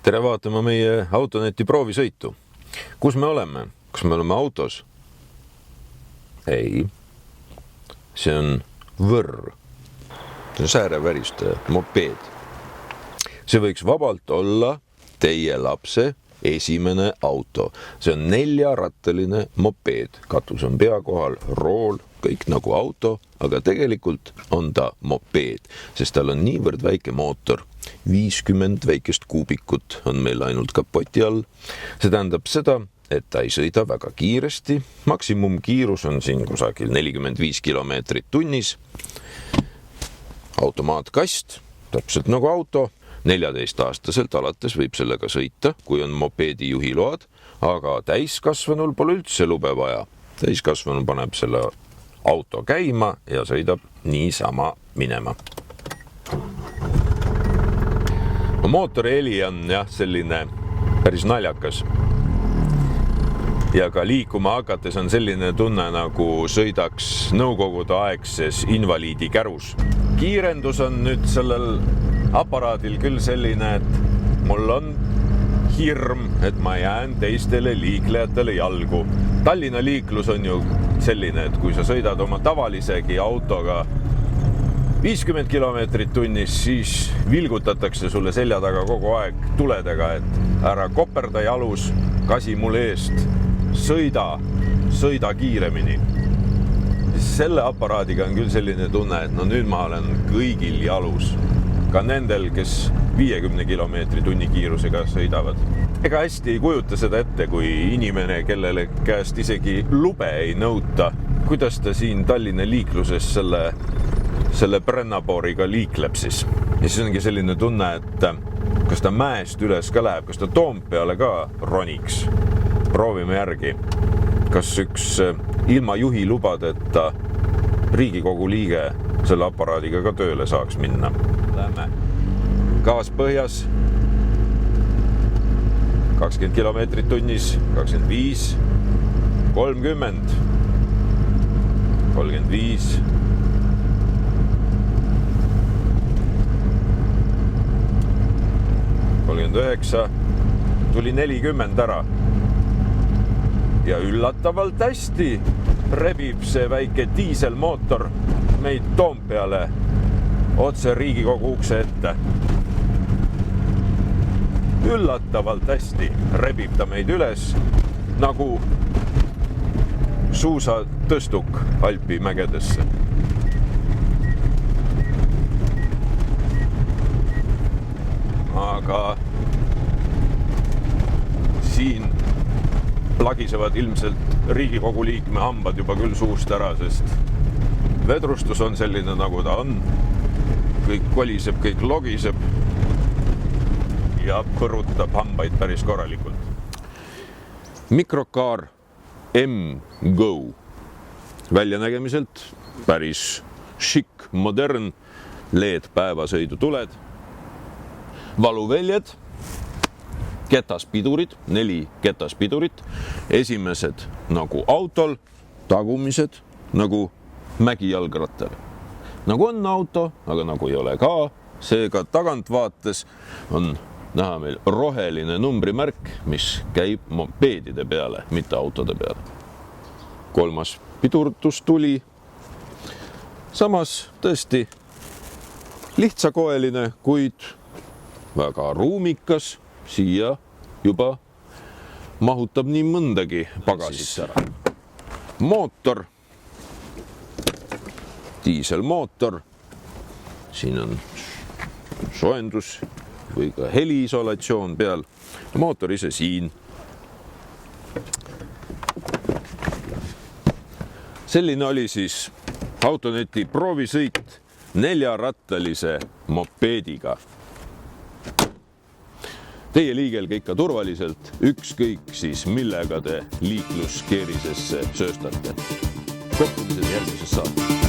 Tere vaatama meie Autoneti proovisõitu. Kus me oleme? Kas me oleme autos? Ei. See on võrr. See on sääreväristaja, mopeed. See võiks vabalt olla teie lapse esimene auto. See on 4-rattaline mopeed. Katus on pea kohal, rool, kõik nagu auto, aga tegelikult on ta mopeed, sest tal on niivõrd väike mootor. 50 väikest kuubikut on meil ainult kapoti all. See tähendab seda, et ta ei sõida väga kiiresti. Maksimumkiirus on siin kusagil 45 kilomeetrit tunnis. Automaatkast, täpselt nagu auto. 14-aastaselt alates võib sellega sõita, kui on mopeedi juhiload, aga täiskasvanul pole üldse lube vaja. Täiskasvanu paneb selle auto käima ja sõidab niisama minema. Mootori heli on selline päris naljakas. Ja ka liikuma hakates on selline tunne, nagu sõidaks nõukogude aegses invaliidi kärus. Kiirendus on nüüd sellel aparaadil küll selline, et mul on hirm, et ma jään teistele liiklejatele jalgu. Tallinna liiklus on ju selline, et kui sa sõidad oma tavalisegi autoga 50 kilomeetrit tunnis, siis vilgutatakse sulle selja taga kogu aeg tuledega, et ära koperda jalus, kasi mul eest, sõida kiiremini. Selle aparaadiga on küll selline tunne, et nüüd ma olen kõigil jalus, ka nendel, kes 50 kilomeetri tunni kiirusega sõidavad. Ega hästi ei kujuta seda ette, kui inimene, kellele käest isegi lube ei nõuta, kuidas ta siin Tallinna liikluses selle Brennabooriga liikleb siis. Ja siis ongi selline tunne, et kas ta mäest üles ka läheb, kas ta Toompeale ka roniks. Proovime järgi. Kas üks ilma juhi lubadeta Riigikogu liige selle aparaadiga ka tööle saaks minna? Lähme. Gaas põhjas. 20 kilomeetrit tunnis, 25, 30, 35, 39, tuli 40 ära. Ja üllatavalt hästi rebib see väike diiselmootor meid Toompeale otse Riigikogu ukse ette. Üllatavalt hästi rebib ta meid üles nagu suusatõstuk Alpi mägedesse. Aga siin plagisevad ilmselt Riigikogu liikme hambad juba küll suust ära, sest vedrustus on selline, nagu ta on. Kõik koliseb, kõik logiseb ja põrutab hambaid päris korralikult. Mikrokaar M-Go. Väljanägemiselt päris šik, modern, LED päevasõidutuled, valuväljed, ketaspidurid, 4 ketaspidurit, esimesed nagu autol, tagumised nagu mägijalgrattal. Nagu on auto, aga nagu ei ole ka, seega tagantvaates on näha meil roheline numbrimärk, mis käib mopeedide peale, mitte autode peale. 3. pidurtus tuli. Samas tõesti lihtsakoeline, kuid väga ruumikas, siia juba mahutab nii mõndagi pagasisse ära. Mootor, diiselmootor, siin on soojendus või ka heliisolatsioon peal. Mootor ise siin. Selline oli siis Autoneti proovisõit 4-rattalise mopeediga. Teie liigelge ikka turvaliselt, ükskõik siis millega te liikluskeerisesse sööstate. Kohtumised järgmises saates.